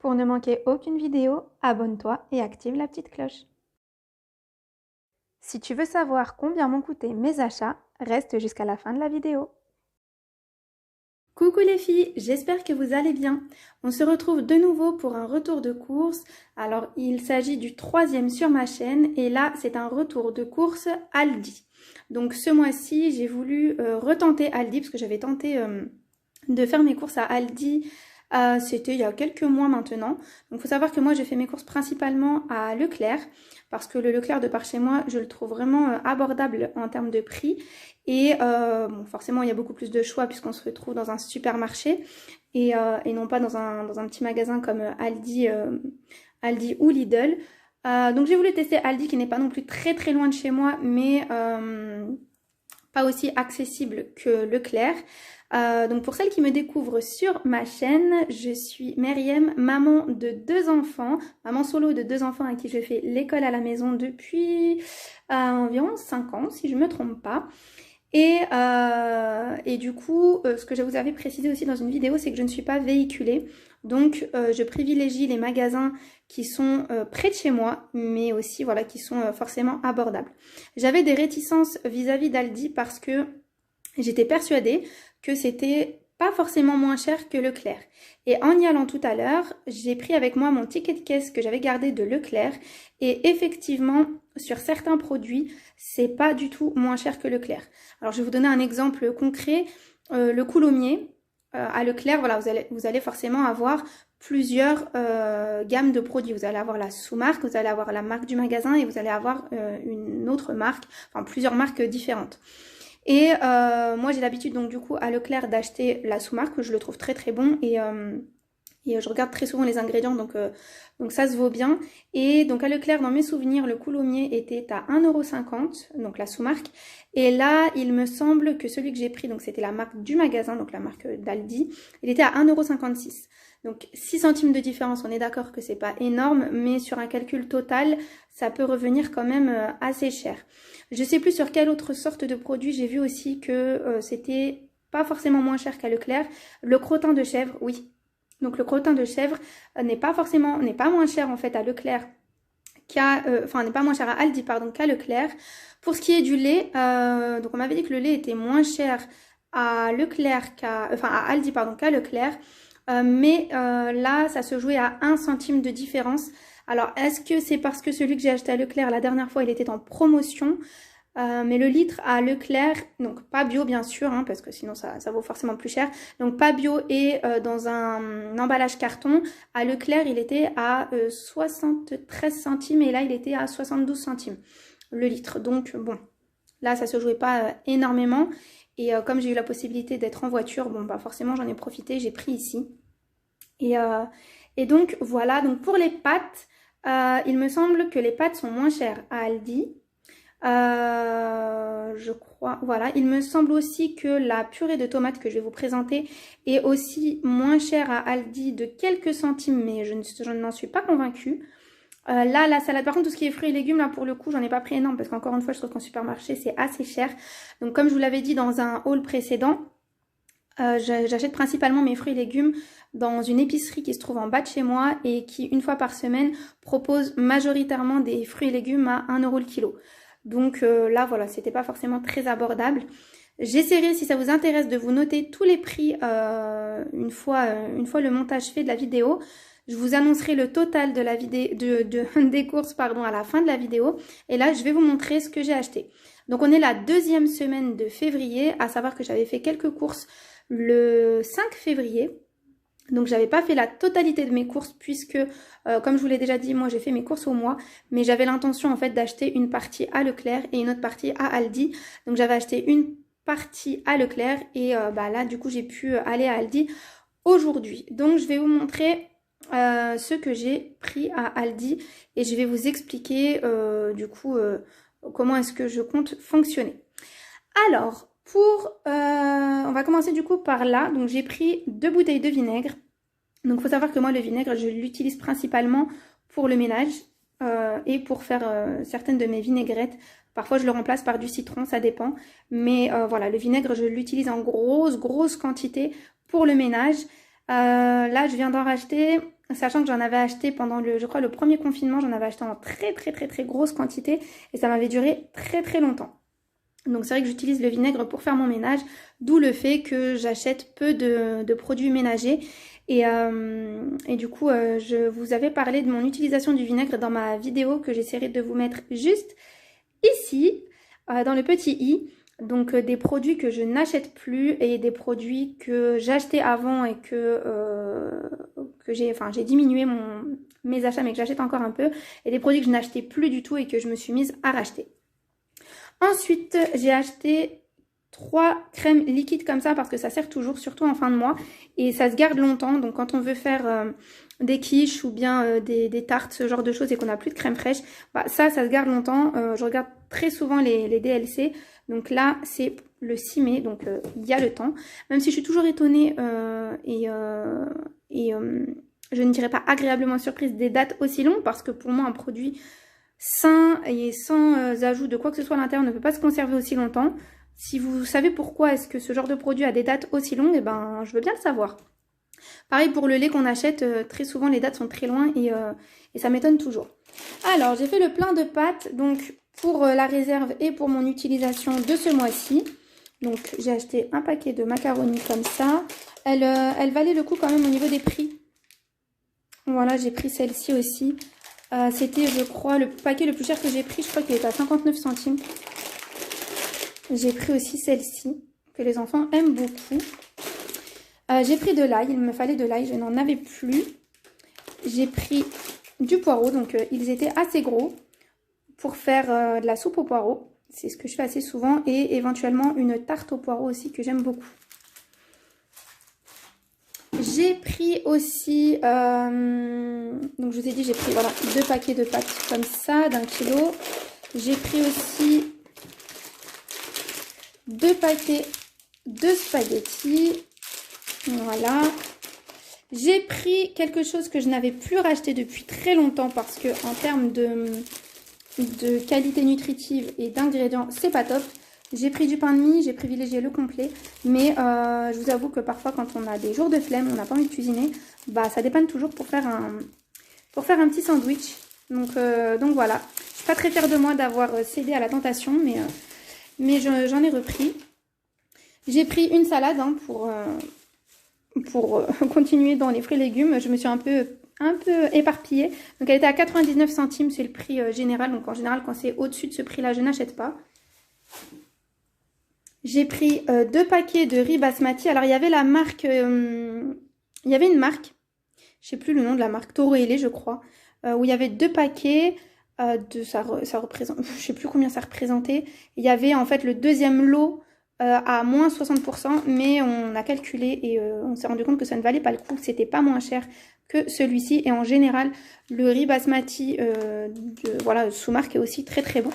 Pour ne manquer aucune vidéo, abonne-toi et active la petite cloche. Si tu veux savoir combien m'ont coûté mes achats, reste jusqu'à la fin de la vidéo. Coucou les filles, j'espère que vous allez bien. On se retrouve de nouveau pour un retour de course. Alors il s'agit du 3e sur ma chaîne et là c'est un retour de course Aldi. Donc ce mois-ci j'ai voulu retenter Aldi parce que j'avais tenté de faire mes courses à Aldi. C'était il y a quelques mois maintenant. Donc il faut savoir que moi je fais mes courses principalement à Leclerc parce que le Leclerc de par chez moi je le trouve vraiment abordable en termes de prix et bon, forcément il y a beaucoup plus de choix puisqu'on se retrouve dans un supermarché et non pas dans un petit magasin comme Aldi, Aldi ou Lidl. Donc j'ai voulu tester Aldi qui n'est pas non plus très très loin de chez moi mais pas aussi accessible que Leclerc. Donc pour celles qui me découvrent sur ma chaîne, je suis Meriem, maman de 2 enfants, maman solo de 2 enfants à qui je fais l'école à la maison depuis environ 5 ans si je ne me trompe pas. Et du coup, ce que je vous avais précisé aussi dans une vidéo, c'est que je ne suis pas véhiculée. Donc je privilégie les magasins qui sont près de chez moi, mais aussi voilà, qui sont forcément abordables. J'avais des réticences vis-à-vis d'Aldi parce que j'étais persuadée que c'était pas forcément moins cher que Leclerc. Et en y allant tout à l'heure, j'ai pris avec moi mon ticket de caisse que j'avais gardé de Leclerc. Et effectivement, sur certains produits, c'est pas du tout moins cher que Leclerc. Alors je vais vous donner un exemple concret. Le coulommiers à Leclerc, voilà, vous allez forcément avoir plusieurs gammes de produits. Vous allez avoir la sous-marque, vous allez avoir la marque du magasin et vous allez avoir une autre marque, enfin plusieurs marques différentes. Et moi j'ai l'habitude donc du coup à Leclerc d'acheter la sous-marque, je le trouve très très bon et je regarde très souvent les ingrédients donc ça se vaut bien. Et donc à Leclerc dans mes souvenirs le coulommiers était à 1,50 €, donc la sous-marque. Et là il me semble que celui que j'ai pris, donc c'était la marque du magasin, donc la marque d'Aldi, il était à 1,56 €. Donc 6 centimes de différence, on est d'accord que c'est pas énorme, mais sur un calcul total, ça peut revenir quand même assez cher. Je sais plus sur quelle autre sorte de produit, j'ai vu aussi que c'était pas forcément moins cher qu'à Leclerc. Le crottin de chèvre, oui. Donc le crottin de chèvre n'est pas moins cher en fait à Leclerc n'est pas moins cher à Aldi pardon qu'à Leclerc. Pour ce qui est du lait, donc on m'avait dit que le lait était moins cher à Leclerc à Aldi pardon qu'à Leclerc. Mais là ça se jouait à 1 centime de différence. Alors est-ce que c'est parce que celui que j'ai acheté à Leclerc la dernière fois il était en promotion, mais le litre à Leclerc, donc pas bio bien sûr, hein, parce que sinon ça vaut forcément plus cher, donc pas bio et dans un emballage carton, à Leclerc il était à 73 centimes et là il était à 72 centimes le litre. Donc bon, là ça se jouait pas énormément. Et comme j'ai eu la possibilité d'être en voiture, bon bah forcément j'en ai profité, j'ai pris ici. Et donc voilà, donc pour les pâtes, il me semble que les pâtes sont moins chères à Aldi. Je crois, voilà. Il me semble aussi que la purée de tomates que je vais vous présenter est aussi moins chère à Aldi de quelques centimes, mais je n'en suis pas convaincue. Là, la salade, par contre, tout ce qui est fruits et légumes, là, pour le coup, j'en ai pas pris énorme parce qu'encore une fois, je trouve qu'en supermarché, c'est assez cher. Donc, comme je vous l'avais dit dans un haul précédent, j'achète principalement mes fruits et légumes dans une épicerie qui se trouve en bas de chez moi et qui, une fois par semaine, propose majoritairement des fruits et légumes à 1 € le kilo. Donc là, voilà, c'était pas forcément très abordable. J'essaierai, si ça vous intéresse, de vous noter tous les prix une fois le montage fait de la vidéo. Je vous annoncerai le total de la des courses pardon, à la fin de la vidéo. Et là, je vais vous montrer ce que j'ai acheté. Donc, on est la 2e semaine de février, à savoir que j'avais fait quelques courses le 5 février. Donc, j'avais pas fait la totalité de mes courses puisque, comme je vous l'ai déjà dit, moi, j'ai fait mes courses au mois. Mais j'avais l'intention, en fait, d'acheter une partie à Leclerc et une autre partie à Aldi. Donc, j'avais acheté une partie à Leclerc et là, du coup, j'ai pu aller à Aldi aujourd'hui. Donc, je vais vous montrer ce que j'ai pris à Aldi et je vais vous expliquer du coup comment est-ce que je compte fonctionner. Alors on va commencer du coup par là. Donc j'ai pris 2 bouteilles de vinaigre. Donc il faut savoir que moi le vinaigre je l'utilise principalement pour le ménage et pour faire certaines de mes vinaigrettes. Parfois je le remplace par du citron, ça dépend. Mais voilà, le vinaigre je l'utilise en grosse quantité pour le ménage. Là je viens d'en racheter sachant que j'en avais acheté pendant je crois le premier confinement, j'en avais acheté en très grosse quantité et ça m'avait duré très longtemps. Donc c'est vrai que j'utilise le vinaigre pour faire mon ménage, d'où le fait que j'achète peu de produits ménagers. Et du coup, je vous avais parlé de mon utilisation du vinaigre dans ma vidéo que j'essaierai de vous mettre juste ici, dans le petit i. Donc des produits que je n'achète plus et des produits que j'achetais avant et que j'ai diminué mes achats mais que j'achète encore un peu. Et des produits que je n'achetais plus du tout et que je me suis mise à racheter. Ensuite, j'ai acheté 3 crèmes liquides comme ça parce que ça sert toujours, surtout en fin de mois. Et ça se garde longtemps. Donc quand on veut faire des quiches ou bien des tartes, ce genre de choses et qu'on n'a plus de crème fraîche, bah, ça se garde longtemps. Je regarde très souvent les DLC. Donc là, c'est le 6 mai, donc il y a le temps. Même si je suis toujours étonnée je ne dirais pas agréablement surprise des dates aussi longues parce que pour moi, un produit sain et sans ajout de quoi que ce soit à l'intérieur ne peut pas se conserver aussi longtemps. Si vous savez pourquoi est-ce que ce genre de produit a des dates aussi longues, eh ben, je veux bien le savoir. Pareil pour le lait qu'on achète, très souvent les dates sont très loin et ça m'étonne toujours. Alors, j'ai fait le plein de pâtes donc pour la réserve et pour mon utilisation de ce mois-ci. Donc, j'ai acheté un paquet de macaronis comme ça. Elle valait le coup quand même au niveau des prix. Voilà, j'ai pris celle-ci aussi. C'était, je crois, le paquet le plus cher que j'ai pris. Je crois qu'il était à 59 centimes. J'ai pris aussi celle-ci, que les enfants aiment beaucoup. J'ai pris de l'ail. Il me fallait de l'ail. Je n'en avais plus. J'ai pris du poireau. Donc, ils étaient assez gros pour faire de la soupe au poireau. C'est ce que je fais assez souvent. Et éventuellement, une tarte au poireau aussi que j'aime beaucoup. J'ai pris aussi, donc je vous ai dit, j'ai pris voilà 2 paquets de pâtes comme ça, d'1 kilo. J'ai pris aussi 2 paquets de spaghettis. Voilà. J'ai pris quelque chose que je n'avais plus racheté depuis très longtemps parce que en termes de qualité nutritive et d'ingrédients, c'est pas top. J'ai pris du pain de mie, j'ai privilégié le complet, mais je vous avoue que parfois quand on a des jours de flemme, on n'a pas envie de cuisiner, bah ça dépanne toujours pour faire un petit sandwich. Donc voilà, je suis pas très fière de moi d'avoir cédé à la tentation, mais j'en ai repris. J'ai pris une salade hein, pour continuer dans les fruits et légumes. Je me suis un peu éparpillée. Donc elle était à 99 centimes, c'est le prix général. Donc en général quand c'est au-dessus de ce prix-là, je n'achète pas. J'ai pris 2 paquets de riz basmati. Alors, il y avait la marque... il y avait une marque, je sais plus le nom de la marque, Toro Ele, je crois, où il y avait 2 paquets ça représente... Je sais plus combien ça représentait. Il y avait en fait le deuxième lot à moins 60%, mais on a calculé et on s'est rendu compte que ça ne valait pas le coup, que c'était pas moins cher que celui-ci. Et en général, le riz basmati voilà, sous marque est aussi très bon.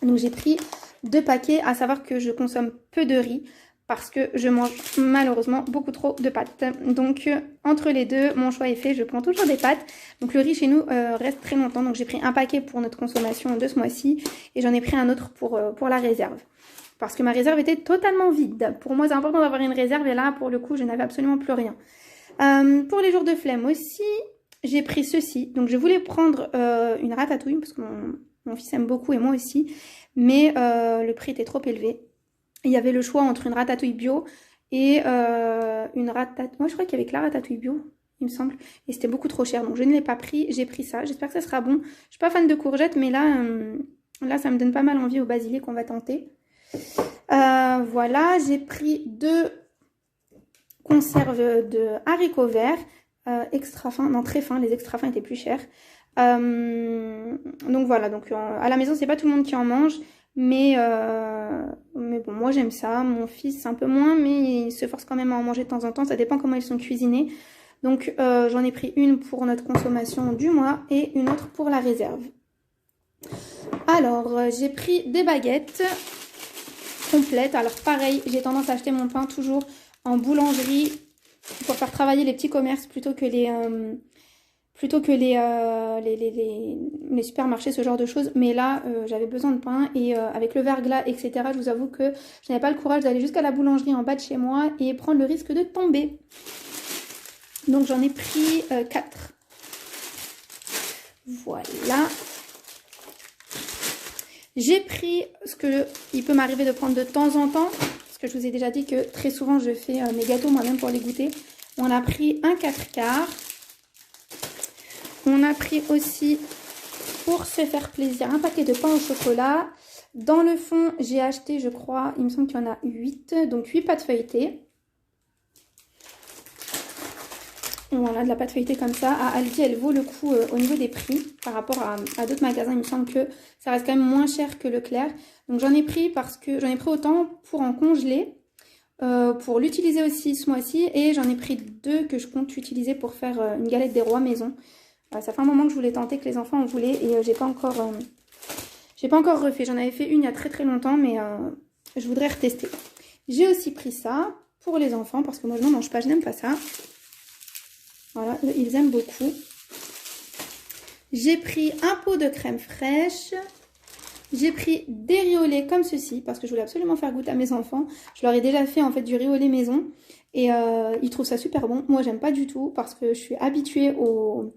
Donc, j'ai pris 2 paquets, à savoir que je consomme peu de riz parce que je mange malheureusement beaucoup trop de pâtes. Donc entre les deux, mon choix est fait, je prends toujours des pâtes. Donc le riz chez nous reste très longtemps, donc j'ai pris un paquet pour notre consommation de ce mois-ci et j'en ai pris un autre pour la réserve. Parce que ma réserve était totalement vide. Pour moi c'est important d'avoir une réserve et là pour le coup je n'avais absolument plus rien. Pour les jours de flemme aussi, j'ai pris ceci. Donc je voulais prendre une ratatouille parce que mon fils aime beaucoup et moi aussi. Mais le prix était trop élevé. Il y avait le choix entre une ratatouille bio et une ratatouille... Moi, je crois qu'il y avait que la ratatouille bio, il me semble. Et c'était beaucoup trop cher, donc je ne l'ai pas pris. J'ai pris ça. J'espère que ça sera bon. Je suis pas fan de courgettes, mais là, ça me donne pas mal envie au basilic qu'on va tenter. Voilà, j'ai pris 2 conserves de haricots verts extra fins. Non, très fins. Les extra fins étaient plus chers. Donc voilà, donc à la maison c'est pas tout le monde qui en mange, mais bon, moi j'aime ça. Mon fils un peu moins, mais il se force quand même à en manger de temps en temps, ça dépend comment ils sont cuisinés. Donc j'en ai pris une pour notre consommation du mois et une autre pour la réserve. Alors j'ai pris des baguettes complètes. Alors pareil, j'ai tendance à acheter mon pain toujours en boulangerie pour faire travailler les petits commerces plutôt que les supermarchés, ce genre de choses. Mais là, j'avais besoin de pain et avec le verglas, etc., je vous avoue que je n'avais pas le courage d'aller jusqu'à la boulangerie en bas de chez moi et prendre le risque de tomber. Donc j'en ai pris 4. Voilà. J'ai pris ce que il peut m'arriver de prendre de temps en temps, parce que je vous ai déjà dit que très souvent je fais mes gâteaux moi-même pour les goûter. On a pris un 4/4. On a pris aussi, pour se faire plaisir, un paquet de pain au chocolat. Dans le fond, j'ai acheté, je crois, il me semble qu'il y en a 8, donc 8 pâtes feuilletées. Voilà, de la pâte feuilletée comme ça. À Aldi, elle vaut le coup au niveau des prix. Par rapport à d'autres magasins, il me semble que ça reste quand même moins cher que Leclerc. Donc j'en ai pris parce que j'en ai pris autant pour en congeler, pour l'utiliser aussi ce mois-ci. Et j'en ai pris 2 que je compte utiliser pour faire une galette des rois maison. Ça fait un moment que je voulais tenter, que les enfants en voulaient, et j'ai pas encore refait. J'en avais fait une il y a très très longtemps, mais je voudrais retester. J'ai aussi pris ça pour les enfants, parce que moi je n'en mange pas, je n'aime pas ça. Voilà, ils aiment beaucoup. J'ai pris un pot de crème fraîche. J'ai pris des riz au lait comme ceci, parce que je voulais absolument faire goûter à mes enfants. Je leur ai déjà fait en fait du riz au lait maison, et ils trouvent ça super bon. Moi j'aime pas du tout, parce que je suis habituée au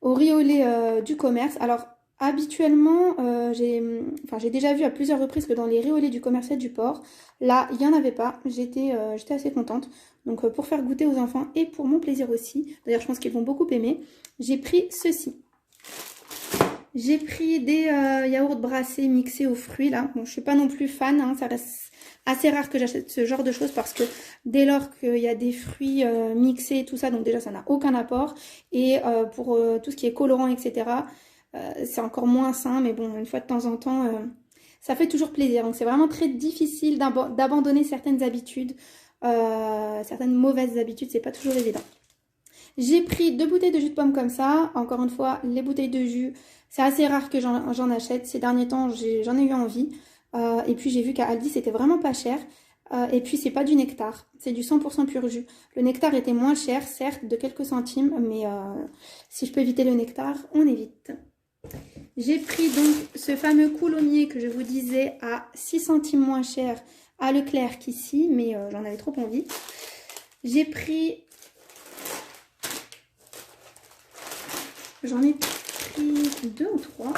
riz au lait du commerce. Alors habituellement, j'ai déjà vu à plusieurs reprises que dans les riz au lait du commerce et du port, là il n'y en avait pas. J'étais assez contente. Donc pour faire goûter aux enfants et pour mon plaisir aussi, d'ailleurs je pense qu'ils vont beaucoup aimer, j'ai pris ceci. J'ai pris des yaourts brassés mixés aux fruits là. Bon, je suis pas non plus fan, hein, ça reste assez rare que j'achète ce genre de choses, parce que dès lors qu'il y a des fruits mixés et tout ça, donc déjà ça n'a aucun apport. Et pour tout ce qui est colorant, etc., c'est encore moins sain, mais bon, une fois de temps en temps, ça fait toujours plaisir. Donc c'est vraiment très difficile d'abandonner certaines habitudes. Certaines mauvaises habitudes, c'est pas toujours évident. J'ai pris 2 bouteilles de jus de pomme comme ça. Encore une fois, les bouteilles de jus, c'est assez rare que j'en achète. Ces derniers temps, j'en ai eu envie. Et puis j'ai vu qu'à Aldi, c'était vraiment pas cher. Et puis c'est pas du nectar, c'est du 100% pur jus. Le nectar était moins cher, certes, de quelques centimes, mais si je peux éviter le nectar, on évite. J'ai pris donc ce fameux coulommier que je vous disais à 6 centimes moins cher à Leclerc qu'ici, mais j'en avais trop envie. J'ai pris... J'en ai pris 2 ou 3.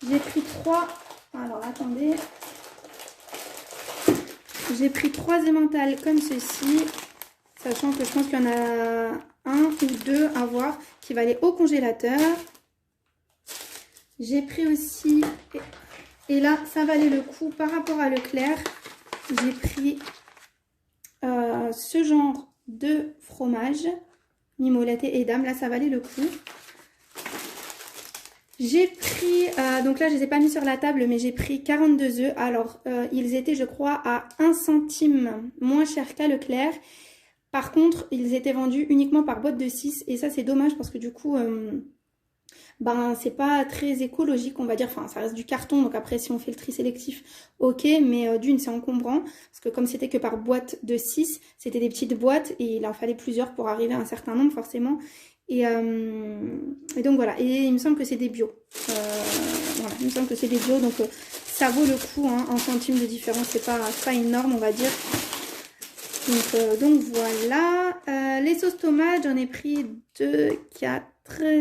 J'ai pris 3... Alors, attendez. J'ai pris 3 emmental comme ceci, sachant que je pense qu'il y en a 1 ou 2 à voir qui va aller au congélateur. J'ai pris aussi... Et là, ça valait le coup par rapport à Leclerc. J'ai pris ce genre de fromage, Mimolette et Edam. Là, ça valait le coup. J'ai pris, donc là, je ne les ai pas mis sur la table, mais j'ai pris 42 œufs. Alors, ils étaient, je crois, à 1 centime moins cher qu'à Leclerc. Par contre, ils étaient vendus uniquement par boîte de 6. Et ça, c'est dommage parce que du coup... ben c'est pas très écologique, on va dire. Enfin, ça reste du carton, donc après si on fait le tri sélectif, ok, mais d'une c'est encombrant, parce que comme c'était que par boîte de 6, c'était des petites boîtes et il en fallait plusieurs pour arriver à un certain nombre forcément. Et donc voilà, et il me semble que c'est des bio. Voilà, il me semble que c'est des bio, donc ça vaut le coup, hein, en centimes de différence, c'est pas énorme, on va dire. Donc voilà, les sauces tomates, j'en ai pris 2, 4,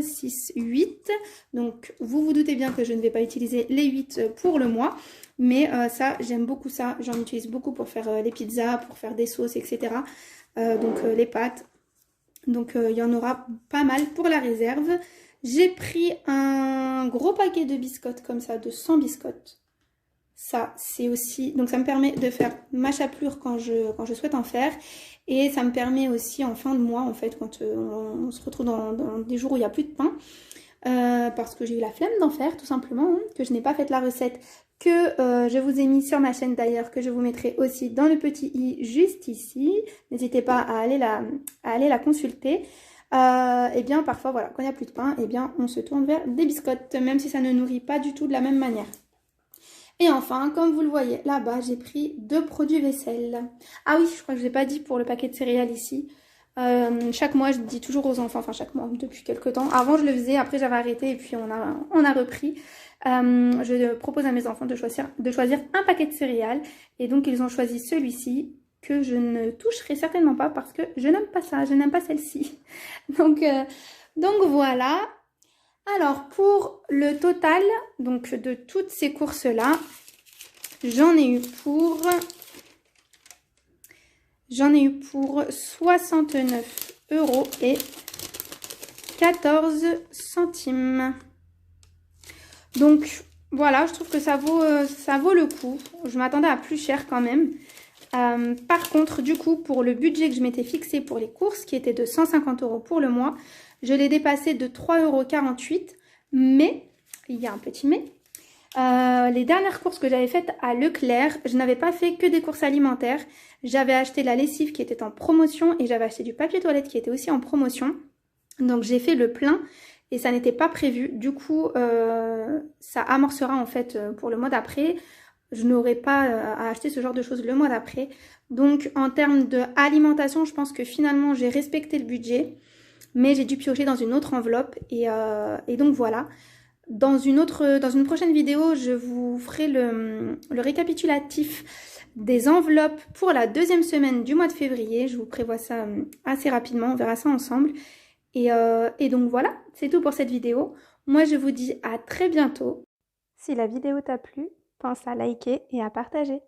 6, 8. Donc vous vous doutez bien que je ne vais pas utiliser les 8 pour le mois. Mais ça, j'aime beaucoup ça. J'en utilise beaucoup pour faire les pizzas, pour faire des sauces, etc. Donc les pâtes. Donc il y en aura pas mal pour la réserve. J'ai pris un gros paquet de biscottes comme ça, de 100 biscottes. Ça, c'est aussi... Donc ça me permet de faire ma chapelure quand je souhaite en faire. Et ça me permet aussi en fin de mois, en fait, quand on se retrouve dans des jours où il n'y a plus de pain. Parce que j'ai eu la flemme d'en faire, tout simplement. Hein, que je n'ai pas fait la recette que je vous ai mis sur ma chaîne d'ailleurs. Que je vous mettrai aussi dans le petit i juste ici. N'hésitez pas à aller la consulter. Et bien parfois, voilà, quand il n'y a plus de pain, et bien on se tourne vers des biscottes. Même si ça ne nourrit pas du tout de la même manière. Et enfin, comme vous le voyez là-bas, j'ai pris 2 produits vaisselle. Ah oui, je crois que je ne vous ai pas dit pour le paquet de céréales ici. Chaque mois, je dis toujours aux enfants, enfin chaque mois, depuis quelques temps. Avant, je le faisais, après j'avais arrêté et puis on a repris. Je propose à mes enfants de choisir un paquet de céréales. Et donc, ils ont choisi celui-ci que je ne toucherai certainement pas parce que je n'aime pas ça, je n'aime pas celle-ci. Donc voilà. Alors pour le total donc de toutes ces courses-là, j'en ai eu pour 69,14 €. Donc voilà, je trouve que ça vaut le coup. Je m'attendais à plus cher quand même. Par contre, du coup, pour le budget que je m'étais fixé pour les courses, qui était de 150 € pour le mois, je l'ai dépassé de 3,48 €. Mais, il y a un petit mais, les dernières courses que j'avais faites à Leclerc, je n'avais pas fait que des courses alimentaires. J'avais acheté la lessive qui était en promotion et j'avais acheté du papier toilette qui était aussi en promotion. Donc j'ai fait le plein et ça n'était pas prévu. Du coup, ça amorcera en fait pour le mois d'après. Je n'aurai pas à acheter ce genre de choses le mois d'après. Donc en termes d'alimentation, je pense que finalement j'ai respecté le budget. Mais j'ai dû piocher dans une autre enveloppe et donc voilà. Dans une prochaine vidéo, je vous ferai le récapitulatif des enveloppes pour la deuxième semaine du mois de février. Je vous prévois ça assez rapidement, on verra ça ensemble. Et donc voilà, c'est tout pour cette vidéo. Moi, je vous dis à très bientôt. Si la vidéo t'a plu, pense à liker et à partager.